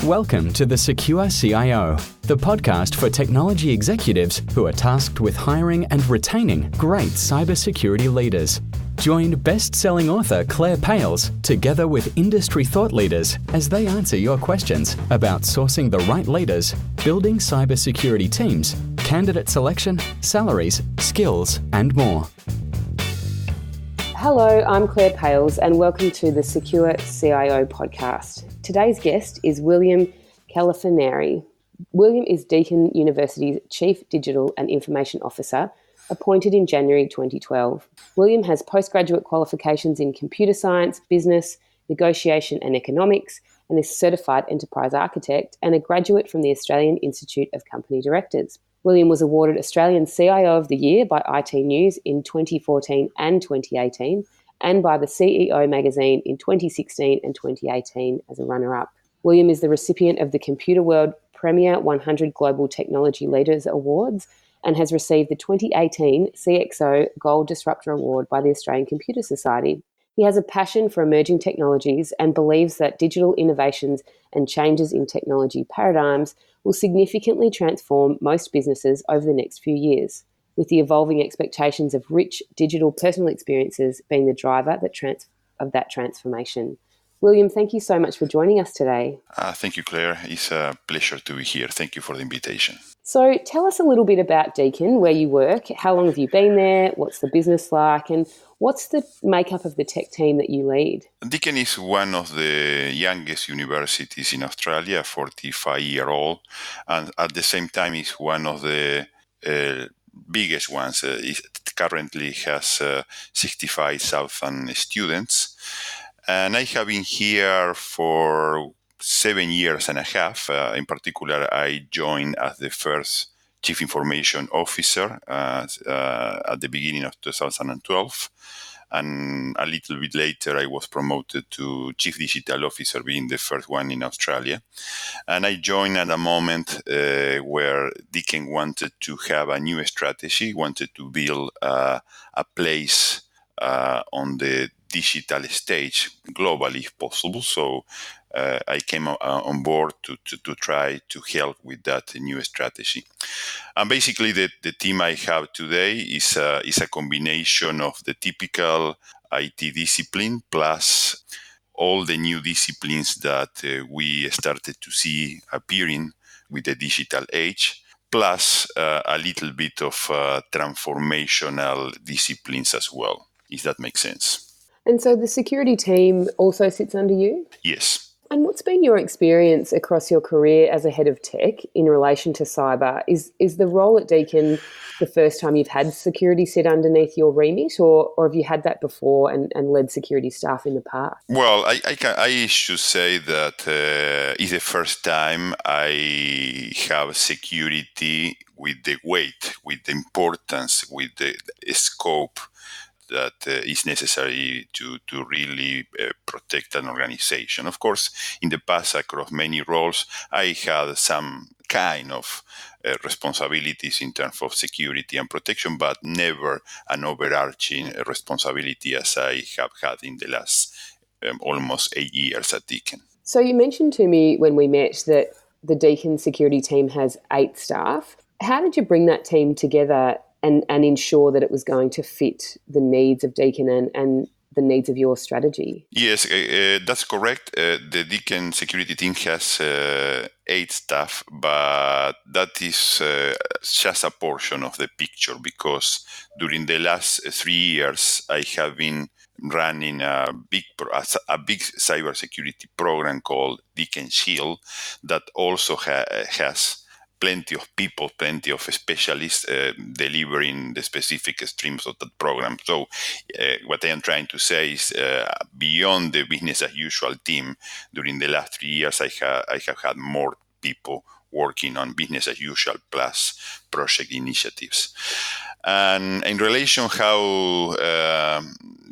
Welcome to the Secure CIO, the podcast for technology executives who are tasked with hiring and retaining great cybersecurity leaders. Join best-selling author Claire Pales together with industry thought leaders as they answer your questions about sourcing the right leaders, building cybersecurity teams, candidate selection, salaries, skills, and more. Hello, I'm Claire Pales and welcome to the Secure CIO podcast. Today's guest is William Confalonieri. William is Deakin University's Chief Digital and Information Officer, appointed in January 2012. William has postgraduate qualifications in computer science, business, negotiation and economics, and is certified enterprise architect and a graduate from the Australian Institute of Company Directors. William was awarded Australian CIO of the Year by IT News in 2014 and 2018, and by the CEO magazine in 2016 and 2018 as a runner-up. William is the recipient of the Computer World Premier 100 Global Technology Leaders Awards and has received the 2018 CXO Gold Disruptor Award by the Australian Computer Society. He has a passion for emerging technologies and believes that digital innovations and changes in technology paradigms will significantly transform most businesses over the next few years, with the evolving expectations of rich digital personal experiences being the driver of that transformation. William, thank you so much for joining us today. Thank you, Claire. It's a pleasure to be here. Thank you for the invitation. So tell us a little bit about Deakin, where you work. How long have you been there? What's the business like? And what's the makeup of the tech team that you lead? Deakin is one of the youngest universities in Australia, 45-year-old, and at the same time is one of the biggest ones. It currently has 65,000 students. And I have been here for 7 years and a half. In particular, I joined as the first Chief Information Officer at the beginning of 2012. And a little bit later, I was promoted to Chief Digital Officer, being the first one in Australia. And I joined at a moment where Deakin wanted to have a new strategy, wanted to build a place on the digital stage globally if possible. So I came on board to try to help with that new strategy. And basically the team I have today is a combination of the typical IT discipline plus all the new disciplines that we started to see appearing with the digital age, plus a little bit of transformational disciplines as well, if that makes sense. And so the security team also sits under you? Yes. And what's been your experience across your career as a head of tech in relation to cyber? Is the role at Deakin the first time you've had security sit underneath your remit, or have you had that before and led security staff in the past? Well, I should say that it's the first time I have security with the weight, with the importance, with the scope that is necessary to really protect an organization. Of course, in the past, across many roles, I had some kind of responsibilities in terms of security and protection, but never an overarching responsibility as I have had in the last almost 8 years at Deakin. So you mentioned to me when we met that the Deakin security team has 8 staff. How did you bring that team together and ensure that it was going to fit the needs of Deakin and the needs of your strategy? Yes, that's correct. The Deakin security team has 8 staff, but that is just a portion of the picture, because during the last 3 years, I have been running a big cybersecurity program called Deakin Shield that also has plenty of people, plenty of specialists delivering the specific streams of that program. So what I am trying to say is beyond the business as usual team, during the last 3 years, I have had more people working on business as usual plus project initiatives. And in relation how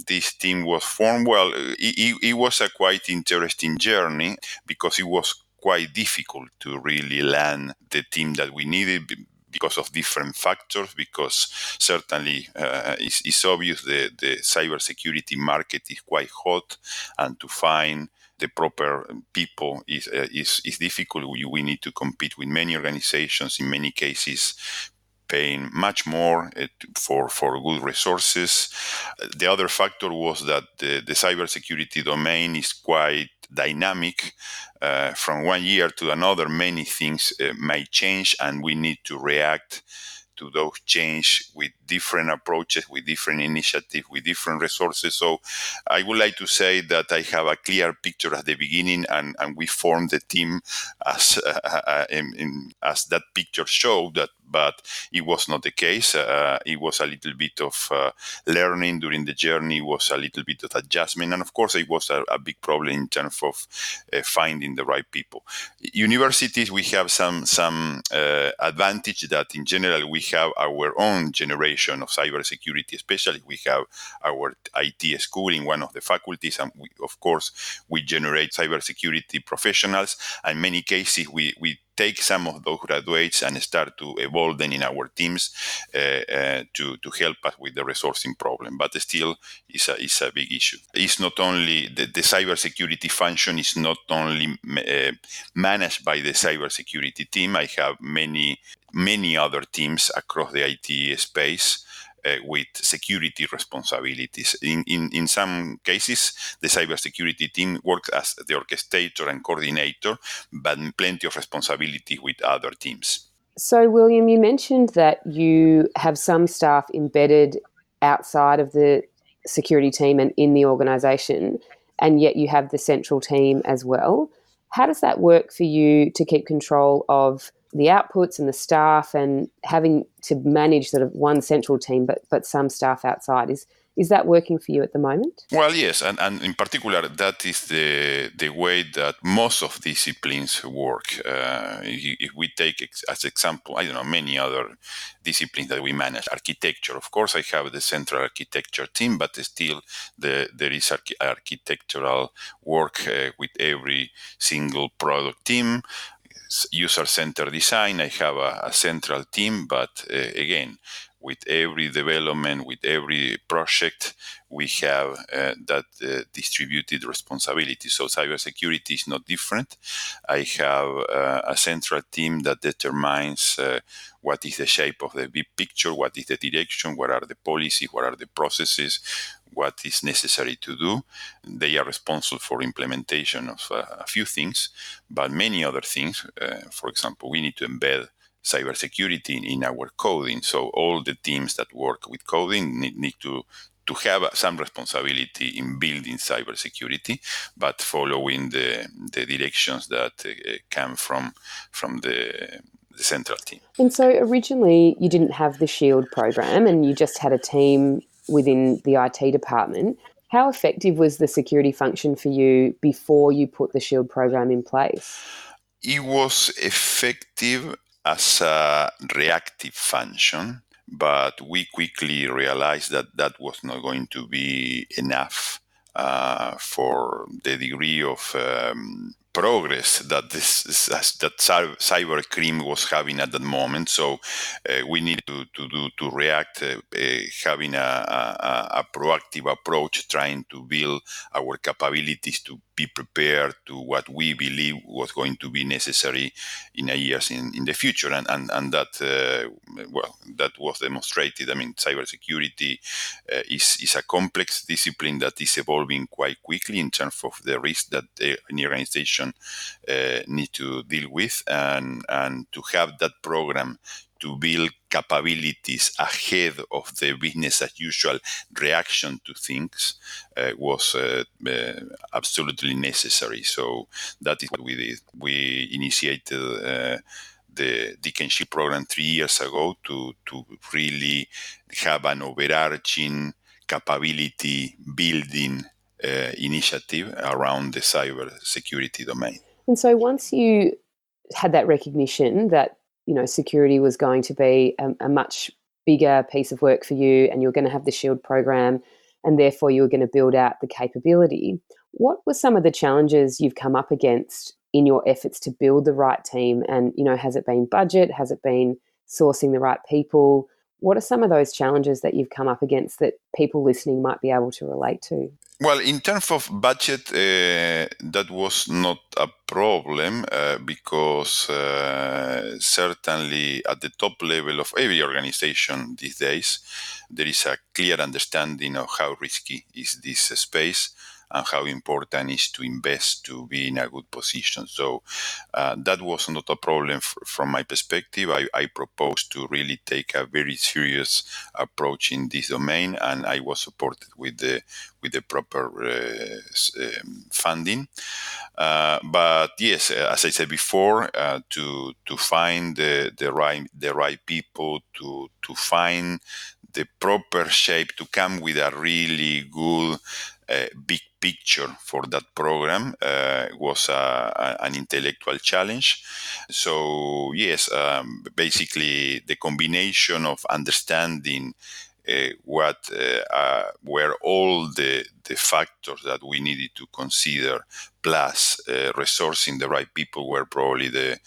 this team was formed, well, it was a quite interesting journey, because it was quite difficult to really land the team that we needed because of different factors, because certainly it's obvious the cybersecurity market is quite hot, and to find the proper people is difficult. We need to compete with many organizations, in many cases paying much more for good resources. The other factor was that the cybersecurity domain is quite dynamic. From one year to another, many things may change, and we need to react to those change with different approaches, with different initiatives, with different resources. So I would like to say that I have a clear picture at the beginning, and we formed the team as as that picture showed that. But it was not the case. It was a little bit of learning during the journey, was a little bit of adjustment. And of course, it was a big problem in terms of finding the right people. Universities, we have some advantage that in general we have our own generation of cybersecurity, especially we have our IT school in one of the faculties, and of course we generate cybersecurity professionals. And in many cases we take some of those graduates and start to evolve them in our teams to help us with the resourcing problem. But still, it's a big issue. It's not only the cybersecurity function is not only managed by the cybersecurity team. I have many other teams across the IT space with security responsibilities. In some cases, the cybersecurity team works as the orchestrator and coordinator, but plenty of responsibility with other teams. So, William, you mentioned that you have some staff embedded outside of the security team and in the organisation, and yet you have the central team as well. How does that work for you to keep control of the outputs and the staff, and having to manage sort of one central team but some staff outside? Is that working for you at the moment? Well, yes, and in particular, that is the way that most of disciplines work. If we take as example, I don't know, many other disciplines that we manage. Architecture, of course, I have the central architecture team, but still there is architectural work with every single product team. User-centered design, I have a central team, but again, with every development, with every project, we have that distributed responsibility. So cybersecurity is not different. I have a central team that determines what is the shape of the big picture, what is the direction, what are the policies, what are the processes, what is necessary to do. They are responsible for implementation of a few things, but many other things. For example, we need to embed cybersecurity in our coding. So all the teams that work with coding need to have some responsibility in building cybersecurity, but following the directions that come from the central team. And so originally you didn't have the SHIELD program and you just had a team within the IT department. How effective was the security function for you before you put the SHIELD program in place? It was effective as a reactive function, but we quickly realized that that was not going to be enough for the degree of progress that cybercrime was having at that moment. So we need to react, having a proactive approach, trying to build our capabilities to be prepared to what we believe was going to be necessary in years in the future, and that that was demonstrated. I mean, cybersecurity is a complex discipline that is evolving quite quickly in terms of the risk that any organization need to deal with, and to have that program to build capabilities ahead of the business as usual reaction to things was absolutely necessary. So that is what we did. We initiated the Deakin SHIELD program 3 years ago to really have an overarching capability building initiative around the cyber security domain. And so once you had that recognition that, you know, security was going to be a much bigger piece of work for you, and you're going to have the SHIELD program, and therefore you were going to build out the capability, what were some of the challenges you've come up against in your efforts to build the right team? And, you know, has it been budget? Has it been sourcing the right people? What are some of those challenges that you've come up against that people listening might be able to relate to? Well, in terms of budget, that was not a problem because certainly at the top level of every organization these days, there is a clear understanding of how risky is this space and how important it is to invest to be in a good position. So that was not a problem from my perspective. I proposed to really take a very serious approach in this domain, and I was supported with the proper funding. But yes, as I said before, to find the right people, to find the proper shape, to come with a really good big picture for that program was an intellectual challenge. So yes, basically the combination of understanding what were all the factors that we needed to consider, plus resourcing the right people, were probably the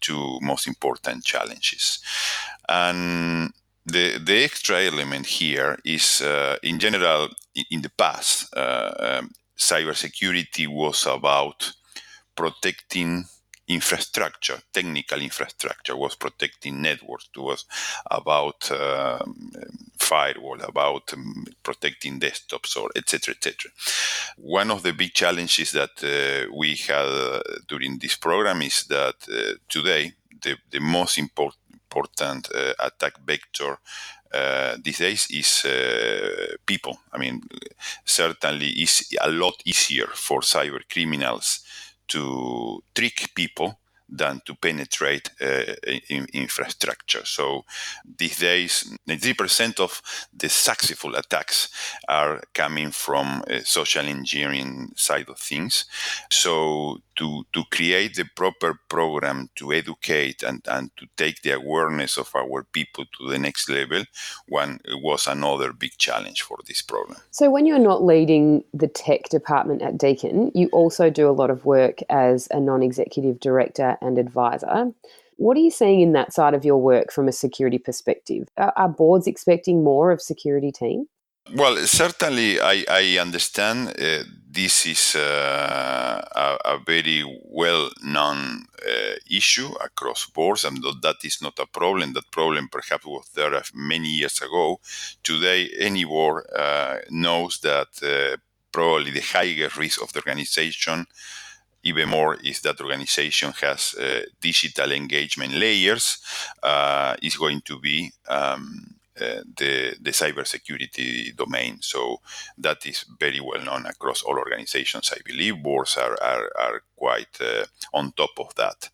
two most important challenges. And the extra element here is, in general, in the past, cybersecurity was about protecting infrastructure, technical infrastructure, was protecting networks, it was about firewall, about protecting desktops, or etc., etc. One of the big challenges that we had during this program is that today the most important attack vector these days is people. I mean, certainly it's a lot easier for cyber criminals to trick people than to penetrate infrastructure. So these days, 90% of the successful attacks are coming from social engineering side of things. So to create the proper program to educate and to take the awareness of our people to the next level, was another big challenge for this program. So when you're not leading the tech department at Deakin, you also do a lot of work as a non-executive director and advisor. What are you seeing in that side of your work from a security perspective? Are boards expecting more of security team? Well, certainly, I understand this is a very well-known issue across boards, and that is not a problem. That problem perhaps was there many years ago. Today, any board knows that probably the highest risk of the organization, even more if that organization has digital engagement layers, is going to be the cybersecurity domain. So that is very well known across all organizations. I believe boards are quite on top of that.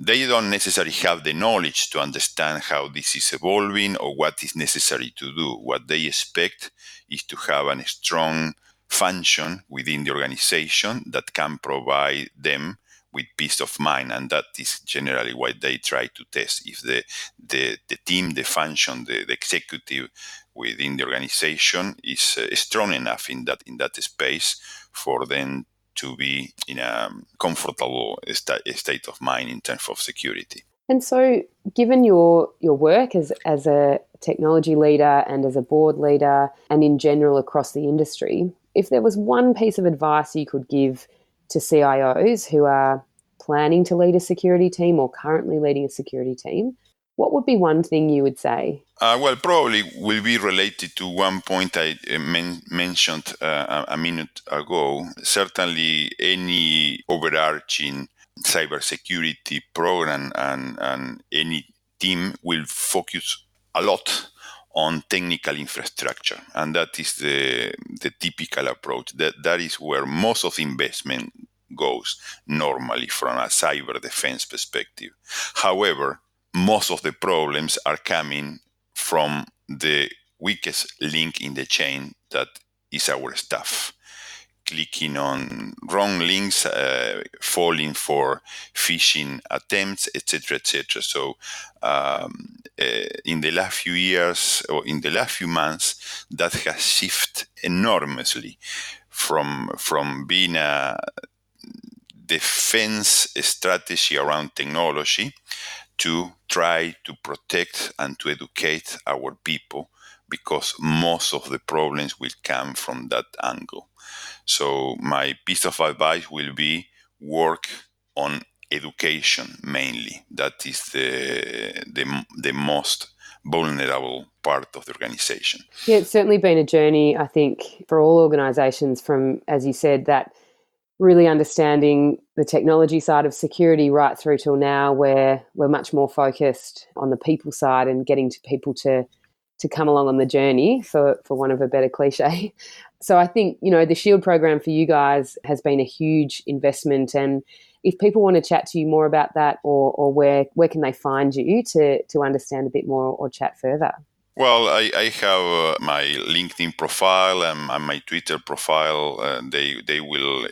They don't necessarily have the knowledge to understand how this is evolving or what is necessary to do. What they expect is to have a strong function within the organization that can provide them with peace of mind, and that is generally what they try to test. If the team, the function, the executive within the organization is strong enough in that space for them to be in a comfortable state of mind in terms of security. And so, given your work as a technology leader and as a board leader and in general across the industry, if there was one piece of advice you could give to CIOs who are planning to lead a security team or currently leading a security team, what would be one thing you would say? Well, probably will be related to one point I mentioned a minute ago. Certainly, any overarching cybersecurity program and any team will focus a lot on technical infrastructure, and that is the typical approach. That is where most of the investment goes normally from a cyber defense perspective. However, most of the problems are coming from the weakest link in the chain, that is our staff. Clicking on wrong links, falling for phishing attempts, etc., etc. So, in the last few years or in the last few months, that has shifted enormously from being a defense strategy around technology to try to protect and to educate our people because most of the problems will come from that angle. So my piece of advice will be work on education mainly. That is the most vulnerable part of the organization. Yeah, it's certainly been a journey, I think, for all organizations from, as you said, that really understanding the technology side of security right through till now, where we're much more focused on the people side and getting to people to come along on the journey, for want of a better cliche. So I think, the SHIELD program for you guys has been a huge investment. And if people want to chat to you more about that, or where can they find you to understand a bit more or chat further? Well, I have my LinkedIn profile and my Twitter profile. They will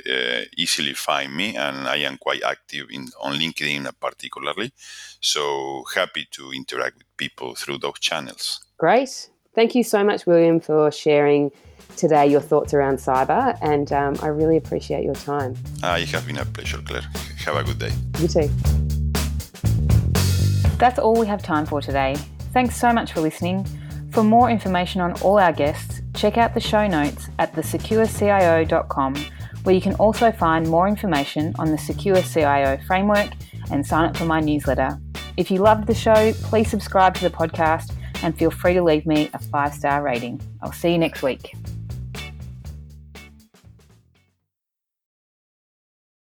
easily find me, and I am quite active on LinkedIn particularly. So happy to interact with people through those channels. Great. Thank you so much, William, for sharing today your thoughts around cyber, and I really appreciate your time. It has been a pleasure, Claire. Have a good day. You too. That's all we have time for today. Thanks so much for listening. For more information on all our guests, check out the show notes at thesecurecio.com, where you can also find more information on the Secure CIO framework and sign up for my newsletter. If you loved the show, please subscribe to the podcast and feel free to leave me a 5-star rating. I'll see you next week.